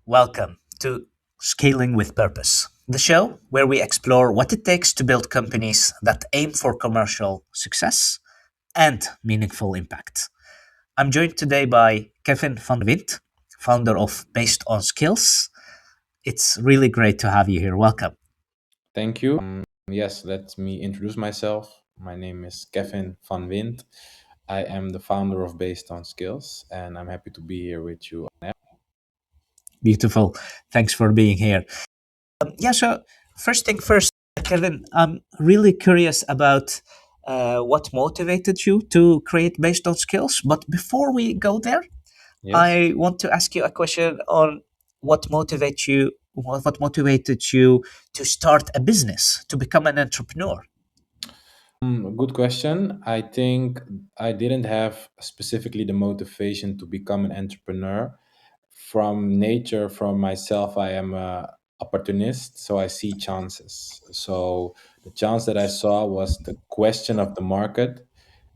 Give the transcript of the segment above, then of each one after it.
Welcome to Scaling with Purpose, the show where we explore what it takes to build companies that aim for commercial success and meaningful impact. I'm joined today by Kevin van Windt, founder of Based on Skills. It's really great to have you here. Welcome. Thank you. Yes, let me introduce myself. My name is Kevin van Windt. I am the founder of Based on Skills, and I'm happy to be here with you. Beautiful. Thanks for being here. So first thing first, Kevin, I'm really curious about what motivated you to create Based on Skills. But before we go there, Yes. I want to ask you a question on what motivated you to start a business, to become an entrepreneur. Good question. I think I didn't have specifically the motivation to become an entrepreneur. From nature, from myself, I am a opportunist, so I see chances. So the chance that I saw was the question of the market,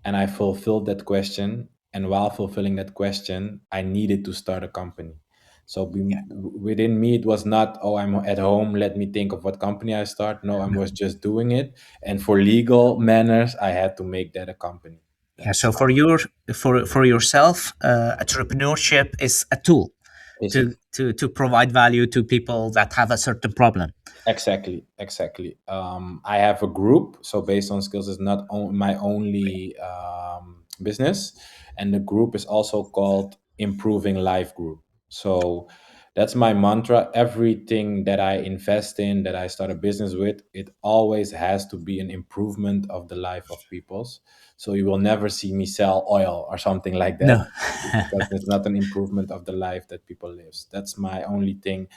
and I fulfilled that question. And while fulfilling that question, I needed to start a company. So Yeah. within me, it was not, oh, I'm at home, let me think of what company I start. No, I No. was just doing it. And for legal manners, I had to make that a company. Yeah. So That's for yourself, entrepreneurship is a tool is to provide value to people that have a certain problem. exactly. I have a group, so based on skills is not my only business, and the group is also called Improving Life Group. So that's my mantra. Everything that I invest in, that I start a business with, it always has to be an improvement of the life of people's. So you will never see me sell oil or something like No. that because it's not an improvement of the life that people live. That's my only thing.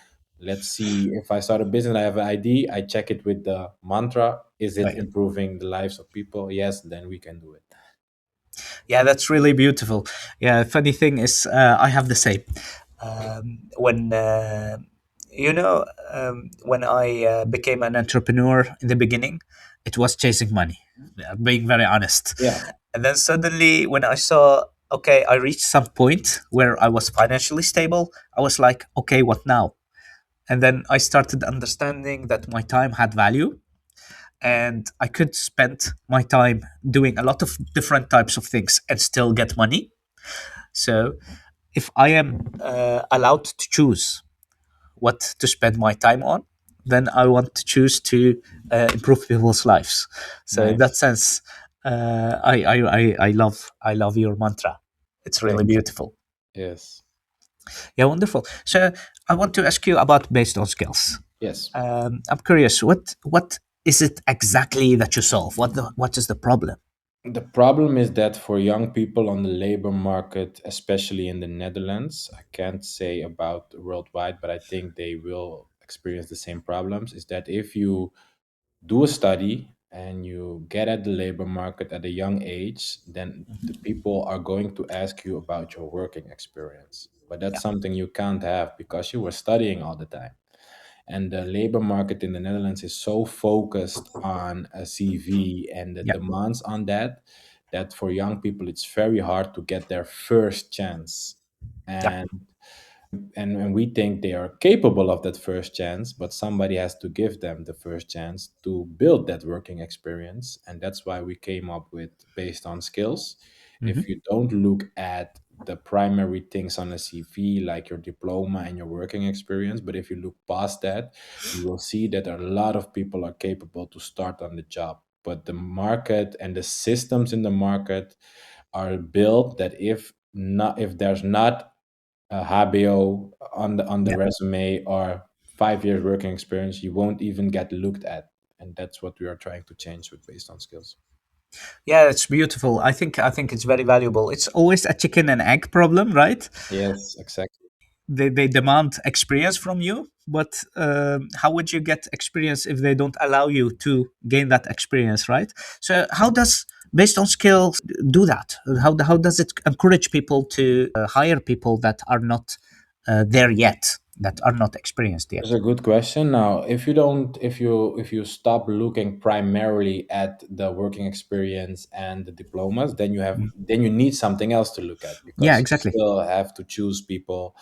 Let's see, if I start a business, I have an ID, I check it with the mantra. Is it Right. improving the lives of people? Yes, then we can do it. Yeah, that's really beautiful. Yeah, funny thing is, I have the same. When when I became an entrepreneur in the beginning, it was chasing money. Yeah, being very honest. Yeah. And then suddenly, when I saw, okay, I reached some point where I was financially stable, I was like, okay, what now? And then I started understanding that my time had value and I could spend my time doing a lot of different types of things and still get money. So if I am allowed to choose what to spend my time on, then I want to choose to improve people's lives. So in that Nice. sense, I love your mantra. It's really Thank you. beautiful. Yes. Yeah, wonderful. So I want to ask you about based on skills. Yes. I'm curious, what is it exactly that you solve? What is the problem? The problem is that for young people on the labor market, especially in the Netherlands, I can't say about worldwide, but I think they will experience the same problems. Is that if you do a study and you get at the labor market at a young age, then the people are going to ask you about your working experience. But that's Yeah, something you can't have because you were studying all the time. And the labor market in the Netherlands is so focused on a CV and the yeah, demands on that, that for young people, it's very hard to get their first chance. yeah, And and we think they are capable of that first chance, but somebody has to give them the first chance to build that working experience. And that's why we came up with based on skills. hmm, If you don't look at the primary things on a CV, like your diploma and your working experience, but if you look past that, you will see that a lot of people are capable to start on the job. But the market and the systems in the market are built that if there's not a HBO on the yeah. resume or 5 years working experience, you won't even get looked at. And that's what we are trying to change with based on skills. Yeah, it's beautiful. I think it's very valuable. It's always a chicken and egg problem, right? Yes, exactly. They demand experience from you, but how would you get experience if they don't allow you to gain that experience, right? So how does based on skills do that? How does it encourage people to hire people that are not there yet, that are not experienced That's yet? a good question. Now, if you stop looking primarily at the working experience and the diplomas, then you need something else to look at Yeah, because you exactly. still have to choose people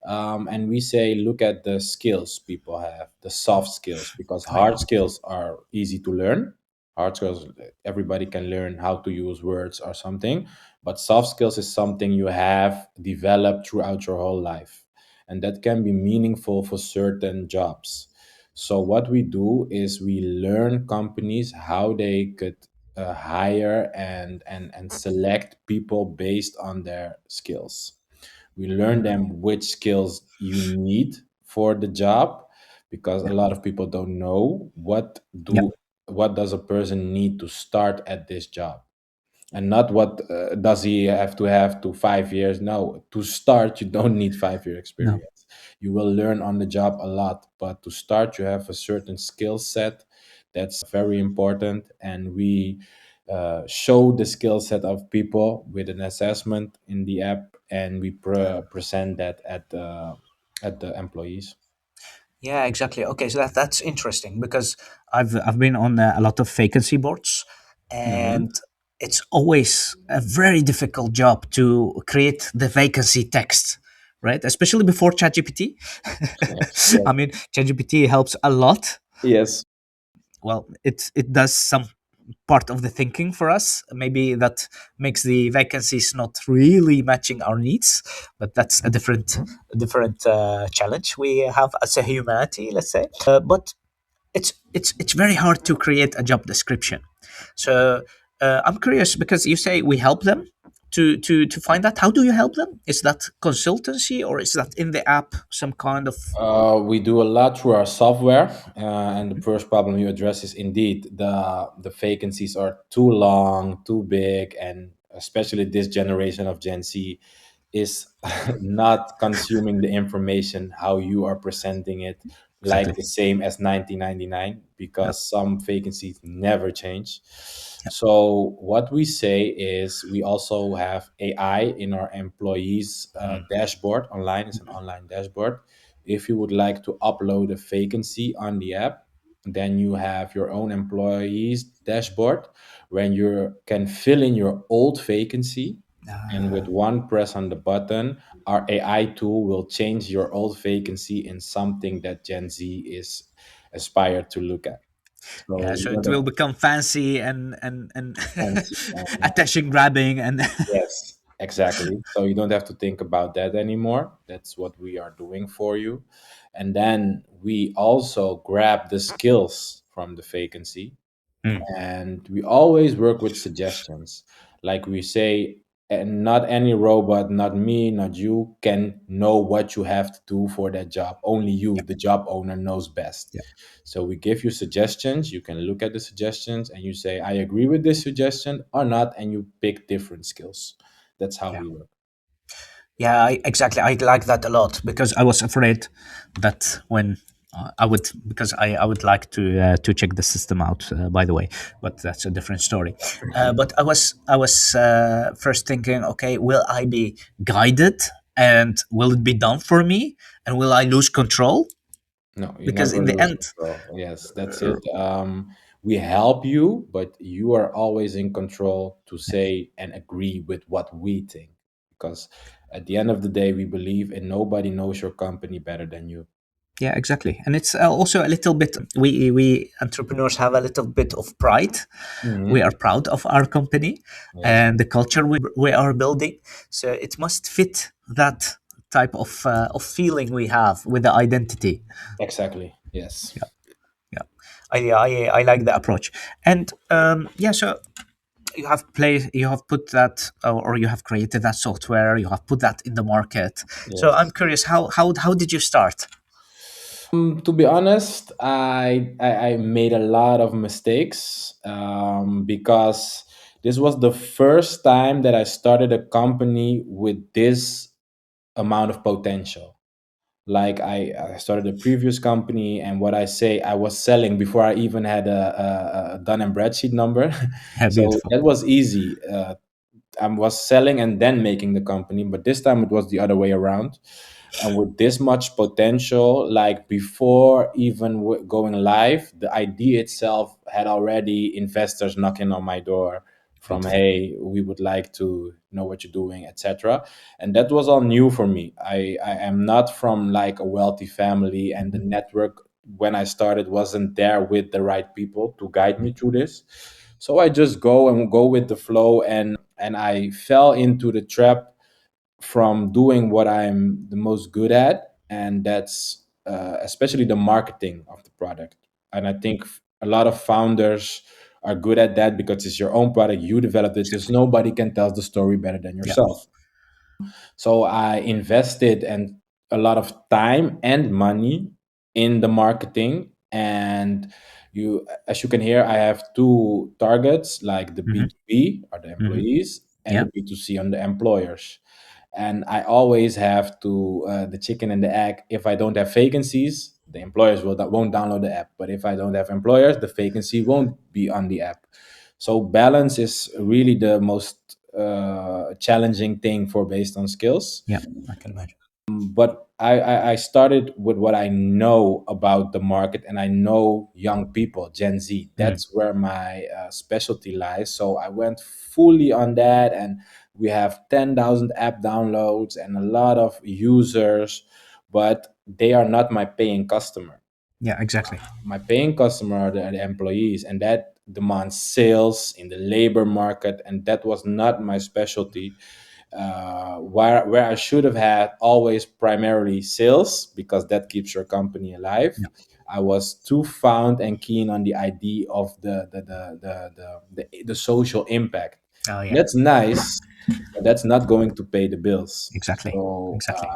And we say, look at the skills people have, the soft skills, because Oh, yeah. hard skills are easy to learn. Hard skills, everybody can learn how to use words or something, but soft skills is something you have developed throughout your whole life, and that can be meaningful for certain jobs. So what we do is we learn companies how they could hire and select people based on their skills. We learn Mm. them which skills you need for the job, because a Yeah. lot of people don't know Yeah. what does a person need to start at this job, and not what does he have to 5 years. No, to start you don't need 5 year No. experience. You will learn on the job a lot, but to start you have a certain skill set. That's very important, and we show the skill set of people with an assessment in the app, and we present that at the employees. Yeah, exactly. Okay, so that's interesting because I've been on a lot of vacancy boards, Hmm. and it's always a very difficult job to create the vacancy text, right? Especially before ChatGPT. Yes, yes, I mean, ChatGPT helps a lot. yes. Well, it does some part of the thinking for us. Maybe that makes the vacancies not really matching our needs, but that's a different challenge we have as a humanity, let's say. But it's very hard to create a job description. So I'm curious because you say we help them to find that. How do you help them? Is that consultancy or is that in the app some kind of? We do a lot through our software, and the first problem you address is indeed the vacancies are too long, too big, and especially this generation of Gen Z is not consuming the information how you are presenting it like Exactly. the same as 1999, Yeah. because some vacancies never change. Yeah. So what we say is we also have AI in our employees Mm. dashboard online. It's an online dashboard. If you would like to upload a vacancy on the app, then you have your own employees dashboard when you can fill in your old vacancy, and with one press on the button, our AI tool will change your old vacancy in something that Gen Z is aspired to look at. Yeah, So you so it don't have will to become fancy and fancy. attention grabbing and Yes, exactly. So you don't have to think about that anymore. That's what we are doing for you. And then we also grab the skills from the vacancy, Mm. and we always work with suggestions. Like we say, and not any robot, not me, not you, can know what you have to do for that job. Only you, Yeah, the job owner, knows best. yeah, So we give you suggestions. You can look at the suggestions and you say, I agree with this suggestion or not, and you pick different skills. That's how yeah. we work. Yeah, exactly. I like that a lot because I was afraid that when I would, because I would like to check the system out. By the way, but that's a different story. But I was first thinking, okay, will I be guided and will it be done for me and will I lose control? No, you Because never in the lose end, control. Yes, that's uh, it. We help you, but you are always in control to say and agree with what we think. Because at the end of the day, we believe in nobody knows your company better than you. yeah, exactly. And it's also a little bit, we entrepreneurs have a little bit of pride. We Hmm. are proud of our company Yes, and the culture we are building. So it must fit that type of feeling we have with the identity. exactly. Yes. Yeah, yeah. I like the approach. And yeah, so you have put that, or you have created that software, you have put that in the market. So I'm Yes. curious, how did you start? To be honest, I made a lot of mistakes, because this was the first time that I started a company with this amount of potential. Like I started a previous company, and what I say I was selling before I even had a Dun and Bradstreet number. Yeah, So beautiful. that was easy. I was selling and then making the company, but this time it was the other way around. And with this much potential, like before even going live, the idea itself had already investors knocking on my door from Exactly. hey, we would like to know what you're doing, etc. And that was all new for me. I am not from like a wealthy family, and the Mhm. network when I started wasn't there with the right people to guide me through this. So I just go with the flow, and I fell into the trap from doing what I'm the most good at, and that's especially the marketing of the product. And I think a lot of founders are good at that because it's your own product, you developed it, there's Exactly. nobody can tell the story better than Yeah. yourself. So I invested and a lot of time and money in the marketing. And you, as you can hear, I have two targets, like the Hmm. B2B or the Hmm. employees and Yeah. the B2C on the employers. And I always have to the chicken and the egg. If I don't have vacancies, the employers won't download the app. But if I don't have employers, the vacancy won't be on the app. So balance is really the most challenging thing for based on skills. Yeah. I can imagine. But I started with what I know about the market, and I know young people, Gen Z. Mm. That's where my specialty lies. So I went fully on that, and we have 10,000 app downloads and a lot of users, but they are not my paying customer. Yeah. Exactly. My paying customer are the employees, and that demands sales in the labor market, and that was not my specialty. Where I should have had always primarily sales because that keeps your company alive. Yeah. I was too fond and keen on the idea of the social impact. Oh yeah. That's nice, but that's not going to pay the bills. Exactly. So Exactly.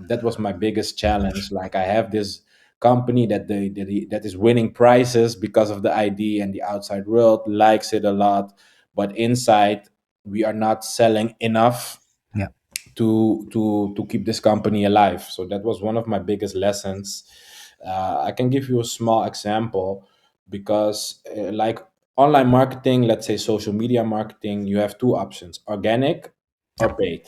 that was my biggest challenge. Like I have this company that is winning prizes because of the idea, and the outside world likes it a lot, but inside we are not selling enough Yeah. to keep this company alive. So that was one of my biggest lessons. I can give you a small example because, like online marketing, let's say social media marketing, you have two options: organic Yeah. or paid.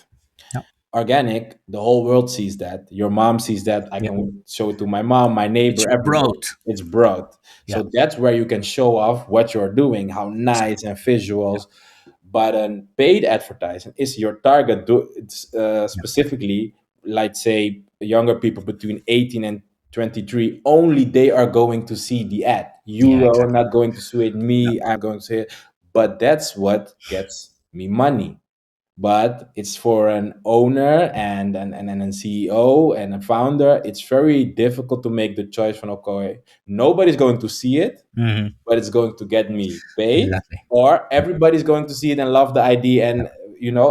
Yeah. Organic, the whole world sees that. Your mom sees that. I Yeah. can show it to my mom, my It's neighbor, everybody. broad. It's broad. Yeah. So that's where you can show off what you're doing, how nice Exactly. and Yeah. visuals. But an paid advertising is your target. It's Yeah. specifically, let's say, younger people between 18 and 23. Only they are going to see the ad. Yeah. You are Exactly. not going to see it. Yeah. Me, I'm going to see it. But that's what gets me money. But it's for an owner and a CEO and a founder. It's very difficult to make the choice from, okay, nobody's going to see it, Hmm. but it's going to get me paid, Exactly. or Yeah. everybody's going to see it and love the idea, Yeah. and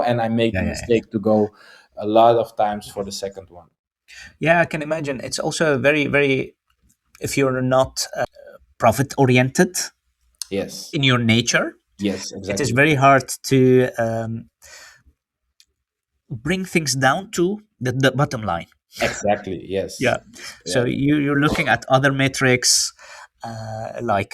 and I make Yeah. the Yeah. Yeah. mistake to go a lot of times for the second one. Yeah, I can imagine. It's also very, very, if you're not profit oriented Yes, in your nature, yes, it is exactly, very hard to bring things down to the bottom line. exactly, Yeah. yes, So yes, you're looking at other metrics, like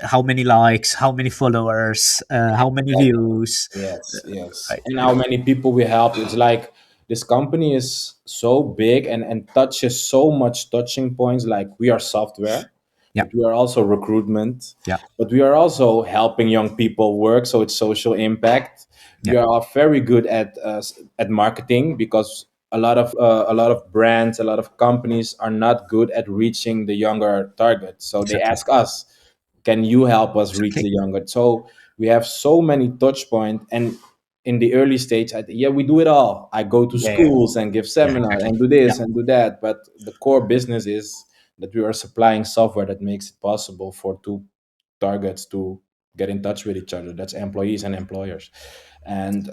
how many likes, how many followers, how many exactly. views, Yes, yes. right? And how many people we help. It's like this company is so big and touches so much touching points. Like we are software, Yeah. but we are also recruitment, Yeah. but we are also helping young people work. So it's social impact. Yeah. We are very good at marketing because a lot of brands, a lot of companies are not good at reaching the younger target. So they Exactly. ask us, can you help us reach Exactly. the younger? So we have so many touch points, and in the early stage yeah, we do it all. I go to Yeah. Yeah. schools and give Yeah. seminars Exactly. and do Yeah. this and do that, but the core business is that we are supplying software that makes it possible for two targets to get in touch with each other. That's employees and employers. And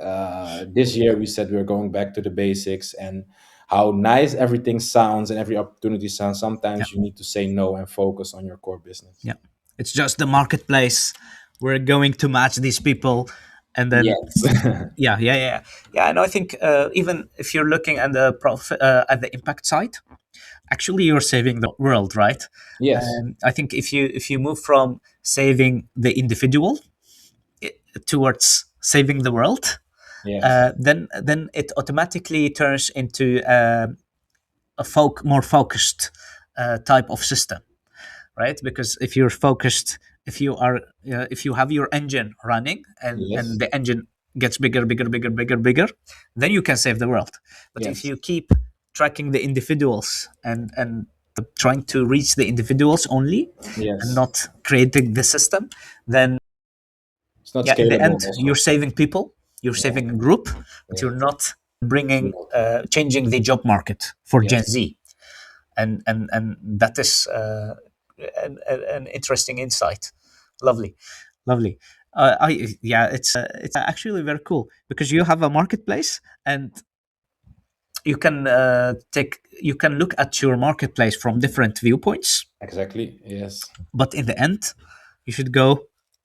this year we said we're going back to the basics, and how nice everything sounds and every opportunity sounds, Yeah. sometimes you need to say no and focus on your core business. Yeah. It's just the marketplace. We're going to match these people, and then Yes. yeah, yeah, yeah, yeah. And I think even if you're looking at the at the impact side, actually you're saving the world, right? Yes. And I think if you move from saving the individual towards saving the world, Yes. then it automatically turns into a more focused type of system, right? Because if you're focused if if you have your engine running, and Yes. the engine gets bigger, bigger, bigger, bigger, bigger, then you can save the world. But if Yes. you keep tracking the individuals, and trying to reach the individuals only, and Yes. not creating the system, then It's not yeah, in the scalable end you're also. saving people, you're Yeah. saving a group, but Yeah. you're not bringing Growth. changing the job market for Gen Yes. Z. And that is an interesting insight. Lovely, lovely. I Yeah, it's actually very cool because you have a marketplace, and you can look at your marketplace from different viewpoints, Exactly. Yes. but in the end you should go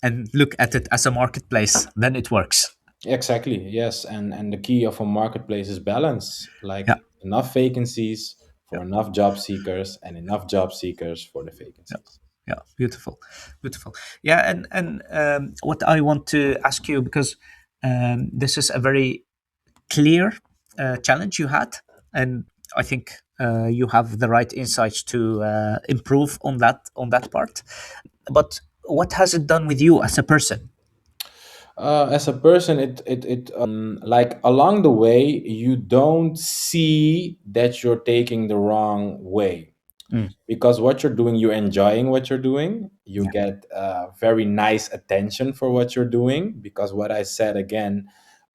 and look at it as a marketplace, then it works. Exactly. Yes. And the key of a marketplace is balance. Yeah, Like enough vacancies yeah, for enough job seekers and enough job seekers for the yeah, vacancies. yeah. Beautiful, beautiful. Yeah, and what I want to ask you, because this is a very clear challenge you had, and I think you have the right insights to improve on that part. But what has it done with you as a person? As a person, like along the way, you don't see that you're taking the wrong way, Mm, because what you're doing, you're enjoying what you're doing. You yeah, get very nice attention for what you're doing, because what I said again,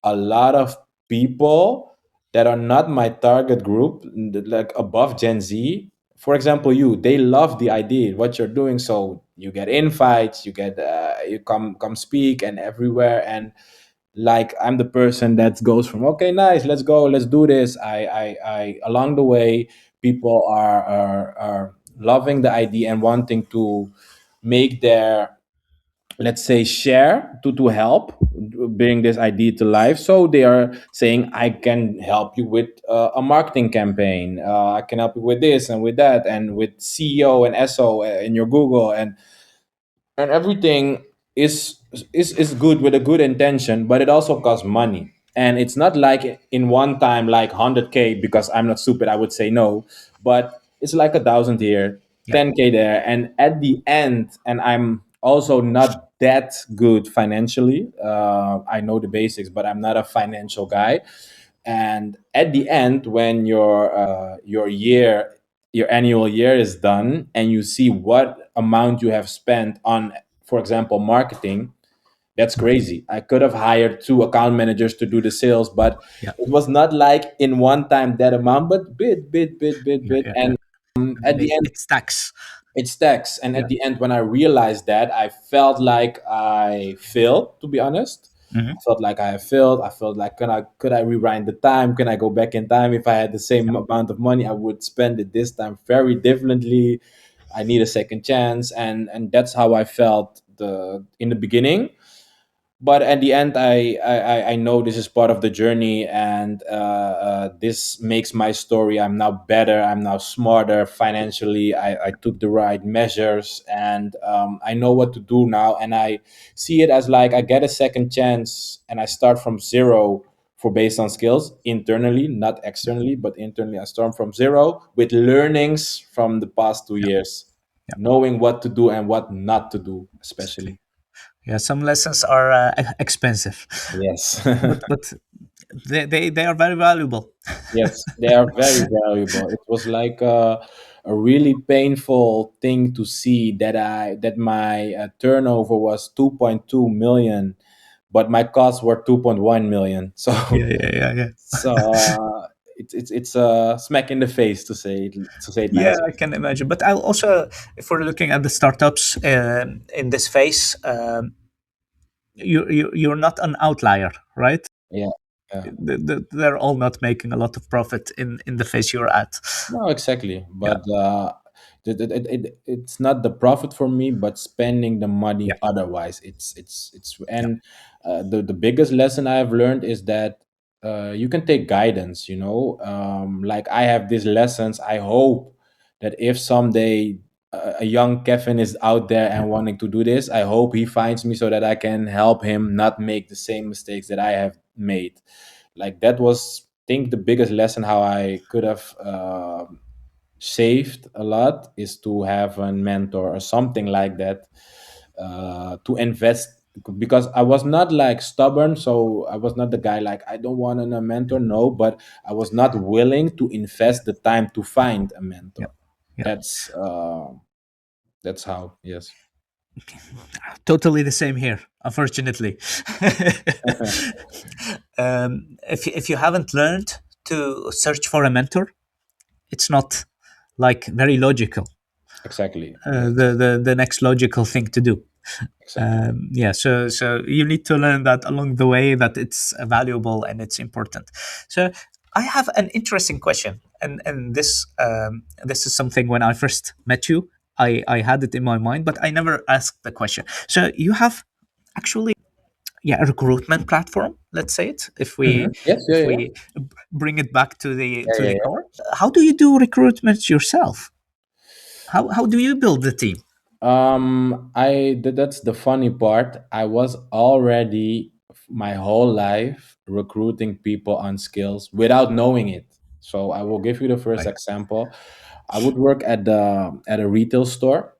a lot of people that are not my target group, like above Gen Z, for example, they love the idea what you're doing, so you get invites, you come speak and everywhere. And like I'm the person that goes from, okay, nice, let's go, let's do this. I along the way, people are loving the idea and wanting to make their, let's say, share to help bring this idea to life. So they are saying, I can help you with a marketing campaign, I can help you with this and with that, and with CEO and SO in your Google, and everything is good with a good intention, but it also costs money. And it's not like in one time like 100K, because I'm not stupid, I would say no. But it's like 1,000 here, yeah, 10K there, and at the end, and I'm also not that good financially. I know the basics, but I'm not a financial guy. And at the end, when your annual year is done, and you see what amount you have spent on, for example, marketing, that's crazy. I could have hired two account managers to do the sales, but yeah, it was not like in one time that amount, but yeah, bit. yeah, yeah. And And at then the end, it stacks. it stacks. And Yeah. at the end, when I realized that, I felt like I failed, to be honest. Hmm. I felt like I failed. I felt like, could I rewind the time? Can I go back in time? If I had the same amount of money, I would spend it this time very differently. I need a second chance. And that's how I felt in the beginning. But at the end, I know this is part of the journey, and this makes my story. I'm now better, I'm now smarter financially. I took the right measures, and I know what to do now. And I see it as like I get a second chance, and I start from zero, for based on skills internally, not externally, but internally. I start from zero with learnings from the past 2 years, Yeah, knowing what to do and what not to do, especially. exactly. Yeah, some lessons are expensive, Yes. but they are very valuable. Yes, they are very valuable. It was like a really painful thing to see that my turnover was 2.2 million, but my costs were 2.1 million. So Yeah, yeah, yeah, yeah. so it's a smack in the face, to say it Yeah, nicely. I can imagine. But I'll also, if we're looking at the startups in this phase, you're not an outlier, right? Yeah. Yeah. They're all not making a lot of profit in the phase you're at. No, exactly. Yeah, But it's not the profit for me, but spending the money yeah, otherwise. yeah, And the biggest lesson I've learned is that you can take guidance. Like I have these lessons. I hope that if someday a young Kevin is out there and wanting to do this, I hope he finds me so that I can help him not make the same mistakes that I have made. Like that was, I think, the biggest lesson how I could have saved a lot is to have a mentor or something like that, to invest, because I was not like stubborn. So I was not the guy like I don't want a mentor. No, but I was not willing to invest the time to find a Yeah. mentor. Yeah. That's how. Yes. Totally the same here, unfortunately. If you haven't learned to search for a mentor, it's not like very logical. Exactly. Yes. The next logical thing to do. Exactly. Yeah, so you need to learn that along the way, that it's valuable and it's important. So I have an interesting question, and this is something when I first met you, I had it in my mind, but I never asked the question. So you have actually, yeah, a recruitment platform, let's say it, if we Yes. Yeah. if Yeah. we bring it back to the Yeah. Yeah. core. How do you do recruitment yourself? How do you build the team? That's the funny part. I was already my whole life recruiting people on skills without knowing it. So I will give you the first Right. example. I would work at a retail store,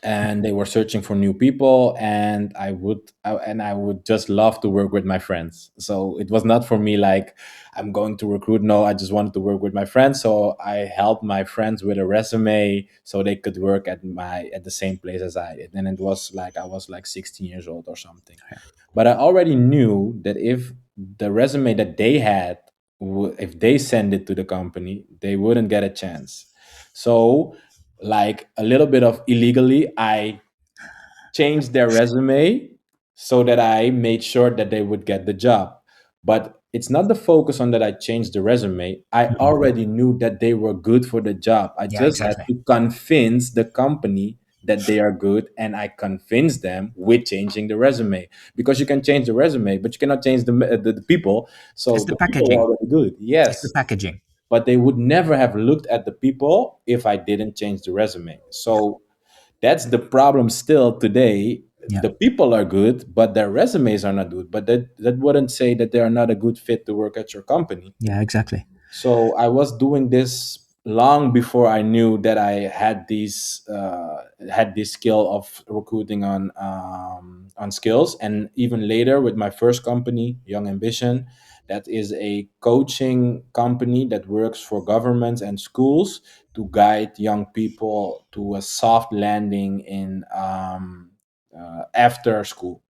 and they were searching for new people, and I would just love to work with my friends. So it was not for me like I'm going to recruit. No, I just wanted to work with my friends, so I helped my friends with a resume so they could work at the same place as I did. And it was like I was like 16 years old or something. But I already knew that if the resume that they had, if they send it to the company, they wouldn't get a chance. So, like a little bit of illegally, I changed their resume so that I made sure that they would get the job. But it's not the focus on that I changed the resume. I Mhm. already knew that they were good for the job. I Yeah, just had exactly. to convince the company that they are good, and I convinced them with changing the resume, because you can change the resume but you cannot change the people. It's So the the people were packaging. already good, It's the yes, packaging. but they would never have looked at the people if I didn't change the resume. Yeah. So that's the problem still today. Yeah. The people are good, but their resumes are not good. But that wouldn't say that they are not a good fit to work at your company. Yeah, exactly. So I was doing this long before I knew that I had this skill of recruiting on skills, and even later with my first company, Young Ambition, that is a coaching company that works for governments and schools to guide young people to a soft landing in after school.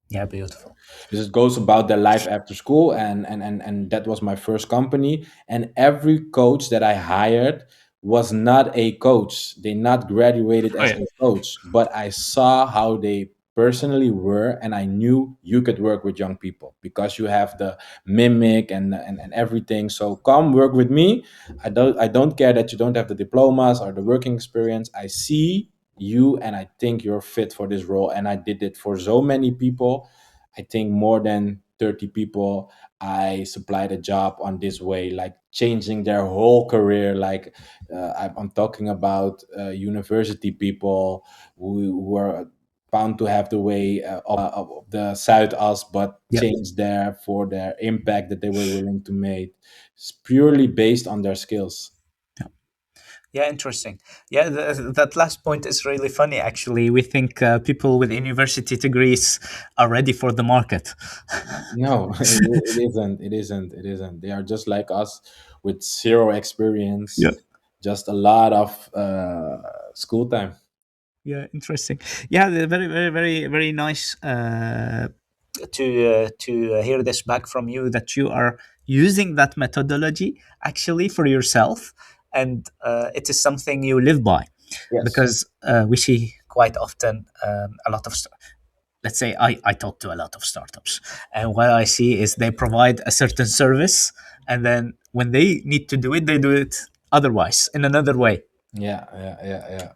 Yeah, beautiful. This goes about their life after school, and that was my first company. And every coach that I hired was not a coach. They not graduated Oh as yeah. a coach, but I saw how they personally were, and I knew you could work with young people because you have the mimic and everything. So come work with me. I don't care that you don't have the diplomas or the working experience. I see you and I think you're fit for this role. And I did it for so many people. I think more than 30 people I supplied a job on this way, like changing their whole career. Like I'm talking about university people who are bound to have the way of the Zuidas, but Yeah. changed there for their impact that they were willing to make. It's purely based on their skills. Yeah. Yeah, interesting. Yeah, that last point is really funny. Actually, we think people with university degrees are ready for the market. No, it isn't. It isn't. It isn't. They are just like us with zero experience, Yeah. just a lot of school time. Yeah, interesting. Yeah, very, very, very, very nice to hear this back from you, that you are using that methodology actually for yourself, and it is something you live by, Yes. because we see quite often a lot of let's say I talk to a lot of startups, and what I see is they provide a certain service, and then when they need to do it, they do it otherwise in another way. Yeah. Yeah. Yeah.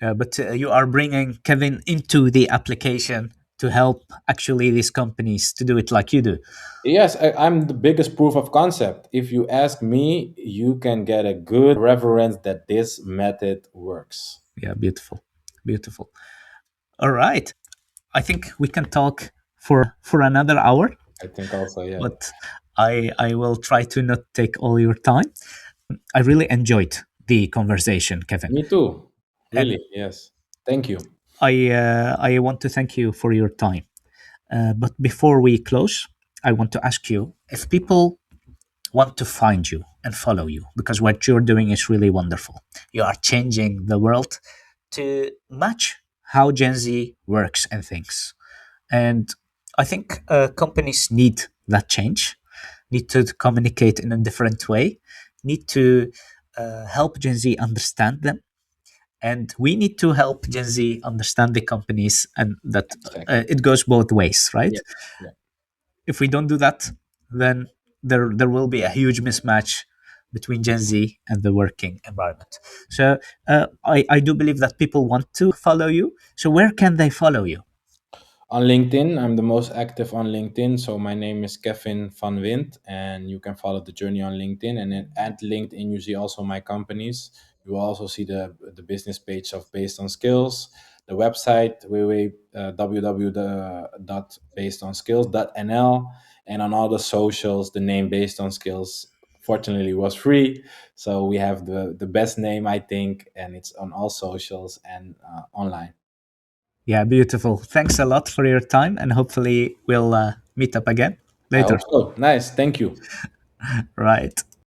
Yeah. But you are bringing Kevin into the application to help actually these companies to do it like you do. Yes, I'm the biggest proof of concept. If you ask me, you can get a good reference that this method works. Yeah, beautiful, beautiful. All right, I think we can talk for another hour, I think also, yeah. but I will try to not take all your time. I really enjoyed the conversation, Kevin, Me too. and Really, yes. Thank you. I want to thank you for your time. But before we close, I want to ask you if people want to find you and follow you, because what you're doing is really wonderful. You are changing the world to match how Gen Z works and thinks. And I think companies need that change, need to communicate in a different way, need to help Gen Z understand them. And we need to help Gen Z understand the companies, and that Exactly. it goes both ways, right? Yeah. Yeah. If we don't do that, then there will be a huge mismatch between Gen Z and the working environment. So I do believe that people want to follow you. So where can they follow you? On LinkedIn, I'm the most active on LinkedIn. So my name is Kevin van Windt, and you can follow the journey on LinkedIn. And then at LinkedIn, you see also my companies. You will also see the business page of Based on Skills, the website www.basedonskills.nl, and on all the socials, the name Based on Skills fortunately was free. So we have the best name, I think, and it's on all socials and online. Yeah, beautiful. Thanks a lot for your time, and hopefully we'll meet up again I later. hope so. Nice. Thank you. Right.